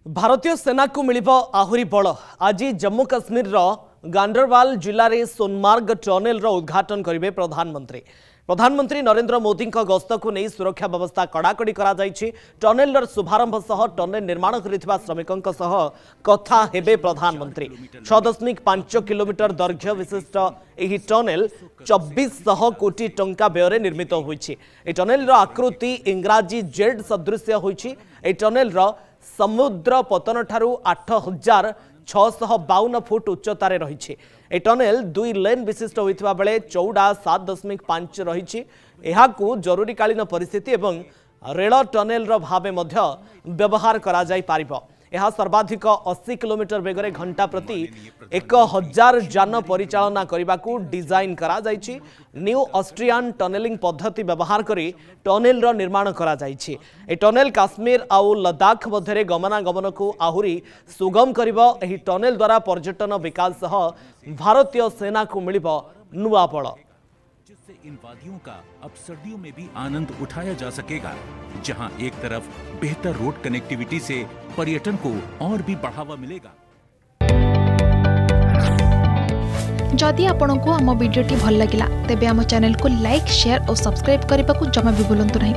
भारतीय सेना को मिलिबो आहुरी बल। आज जम्मू काश्मीर गांडरवाल जिले में सोनमार्ग टनेल उद्घाटन करेंगे प्रधानमंत्री नरेंद्र मोदी गस्त को नहीं सुरक्षा व्यवस्था कड़ाकड़ी करा जायछि। टनेल शुभारंभ सह टनेल निर्माण करिथिबा श्रमिकों सह कथा हेबे प्रधानमंत्री। 6.5 किलोमीटर दैर्घ्य विशिष्ट यह टनेल 2400 कोटी टंका व्यय निर्मित होइछि। ए टनेल आकृति इंग्राजी जेड सदृश होइछि। ए टनेल समुद्र पतन ठारू 8652 फुट उच्चतार रही। ए टनेल 2 लेन विशिष्ट होता बेले चौड़ा 7.5 रही। जरूरीकालीन परिस्थिति एवं रेल टनेल भाव व्यवहार करा जाई पारिबो। यह सर्वाधिक 80 किलोमीटर बेगरे घंटा प्रति 1000 जान परिचालना करने को डिजाइन करा जायछि। न्यू ऑस्ट्रियन टनेलिंग पद्धति व्यवहार करी टनेल निर्माण करा जायछि। ए टनेल काश्मीर आउ लद्दाख मध्य गमनागमन को आहुरी सुगम करिबो। एही टनेल द्वारा पर्यटन विकास सह भारतीय सेना को मिलिबो नुआ बल, जिससे इन वादियों का अब सर्दियों में भी आनंद उठाया जा सकेगा, जहां एक तरफ बेहतर रोड कनेक्टिविटी से पर्यटन को और भी बढ़ावा मिलेगा। जदि आपंक आम भिडी भल लगा तेब आम चैनल को लाइक, शेयर और सब्सक्राइब करने को जमा भी भूलु नहीं।